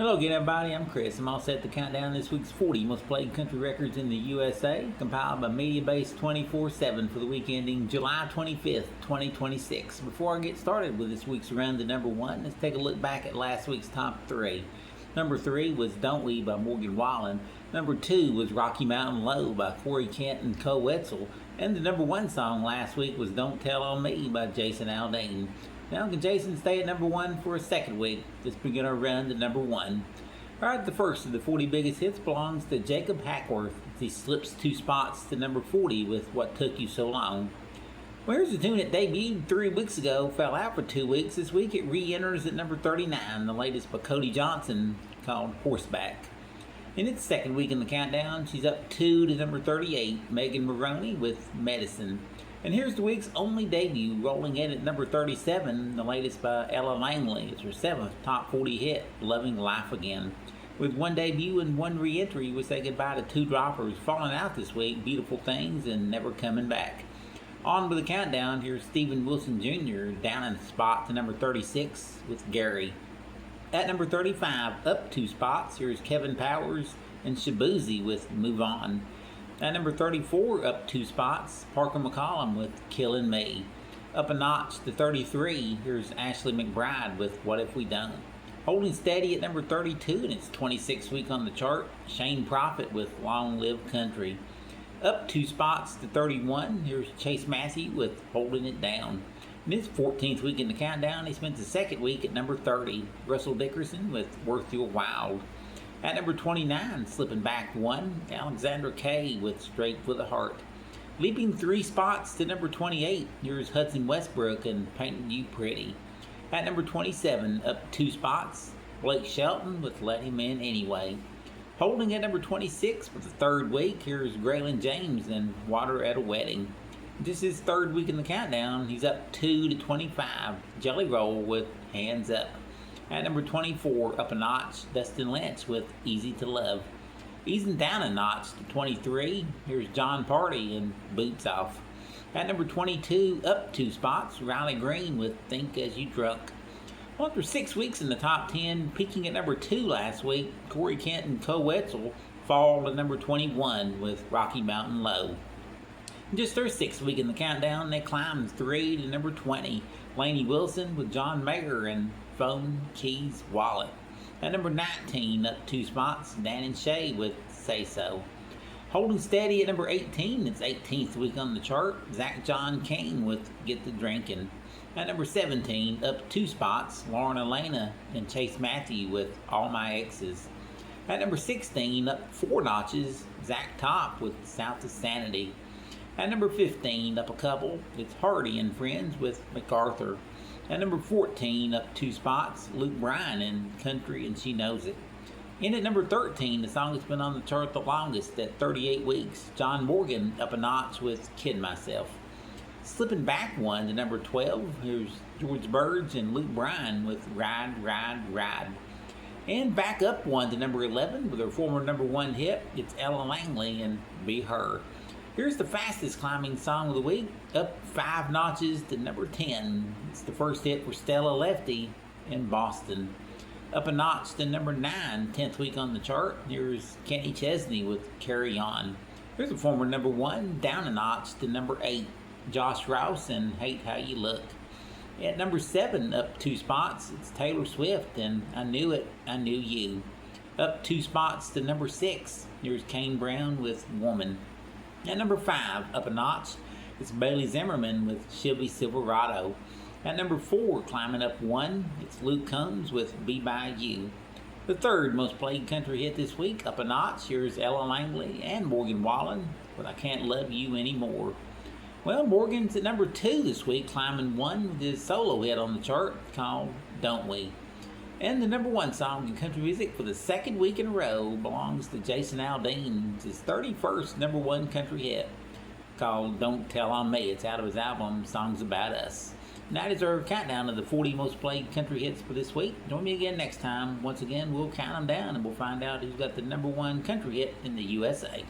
Hello again, everybody. I'm Chris. I'm all set to count down this week's 40 most played country records in the USA, compiled by Mediabase 24/7 for the week ending July 25th, 2026. Before I get started with this week's round to number one, let's take a look back at last week's top three. Number 3 was Don't We by Morgan Wallen. Number 2 was Rocky Mountain Low by Corey Kent and Co Wetzel. And the number 1 song last week was Don't Tell on Me by Jason Aldean. Now can Jason stay at number 1 for a second week? Let's begin our run to number 1. Alright, the first of the 40 biggest hits belongs to Jacob Hackworth as he slips 2 spots to number 40 with What Took You So Long. Well, here's a tune that debuted 3 weeks ago, fell out for 2 weeks. This week it re-enters at number 39, the latest by Cody Johnson, called Horseback. In its second week in the countdown, she's up 2 to number 38, Megan Moroney with Medicine. And here's the week's only debut, rolling in at number 37, the latest by Ella Langley. It's her 7th top 40 hit, Loving Life Again. With 1 debut and 1 re-entry, we say goodbye to 2 droppers falling out this week, Beautiful Things and Never Coming Back. On with the countdown, here's Steven Wilson Jr. down in a spot to number 36 with Gary. At number 35, up 2 spots, here's Kevin Powers and Shabuzi with Move On. At number 34, up 2 spots, Parker McCollum with Killin' Me. Up a notch to 33, here's Ashley McBride with What If We Don't. Holding steady at number 32 in its 26th week on the chart, Shane Prophet with Long Live Country. Up 2 spots to 31, here's Chase Massey with Holding It Down. In his 14th week in the countdown, he spent the second week at number 30, Russell Dickerson with Worth Your While. At number 29, slipping back 1, Alexandra Kay with Straight for the Heart. Leaping 3 spots to number 28, here's Hudson Westbrook and Painting You Pretty. At number 27, up 2 spots, Blake Shelton with Let Him In Anyway. Holding at number 26 for the 3rd week, here's Graylin James and Water at a Wedding. This is his 3rd week in the countdown. He's up 2 to 25, Jelly Roll with Hands Up. At number 24, up a notch, Dustin Lynch with Easy to Love. Easing down a notch to 23, here's John Party and Boots Off. At number 22, up 2 spots, Riley Green with Think As You Drunk. Well, after 6 weeks in the top 10, peaking at number 2 last week, Corey Kent and Co Wetzel fall to number 21 with Rocky Mountain Low. In just their 6th week in the countdown, they climbed 3 to number 20, Lainey Wilson with John Mayer and Phone, Keys, Wallet. At number 19, up 2 spots, Dan and Shay with Say So. Holding steady at number 18, its 18th week on the chart, Zach John Kane with Get the Drinkin'. At number 17, up 2 spots, Lauren Elena and Chase Matthew with All My Exes. At number 16, up 4 notches, Zach Top with South of Sanity. At number 15, up a couple, it's Hardy and Friends with MacArthur. At number 14, up 2 spots, Luke Bryan and Country and She Knows It. In at number 13, the song that's been on the chart the longest at 38 weeks, John Morgan up a notch with Kid Myself. Slipping back 1 to number 12, here's George Burge and Luke Bryan with Ride, Ride, Ride. And back up 1 to number 11 with her former number 1 hit, it's Ella Langley and Be Her. Here's the fastest climbing song of the week, up 5 notches to number 10. It's the first hit for Stella Lefty in Boston. Up a notch to number 9, 10th week on the chart. Here's Kenny Chesney with Carry On. Here's a former number 1, down a notch to number 8, Josh Rouse and Hate How You Look. At number 7, up 2 spots, it's Taylor Swift and I Knew It, I Knew You. Up 2 spots to number 6, here's Kane Brown with Woman. At number 5, up a notch, it's Bailey Zimmerman with Chevy Silverado. At number 4, climbing up 1, it's Luke Combs with Be By You. The 3rd most played country hit this week, up a notch, here's Ella Langley and Morgan Wallen with I Can't Love You Anymore. Well, Morgan's at number 2 this week, climbing 1 with his solo hit on the chart called Don't We. And the number 1 song in country music for the 2nd week in a row belongs to Jason Aldean. It's his 31st number 1 country hit called Don't Tell on Me. It's out of his album Songs About Us. And that is our countdown of the 40 most played country hits for this week. Join me again next time. Once again, we'll count them down and we'll find out who's got the number 1 country hit in the USA.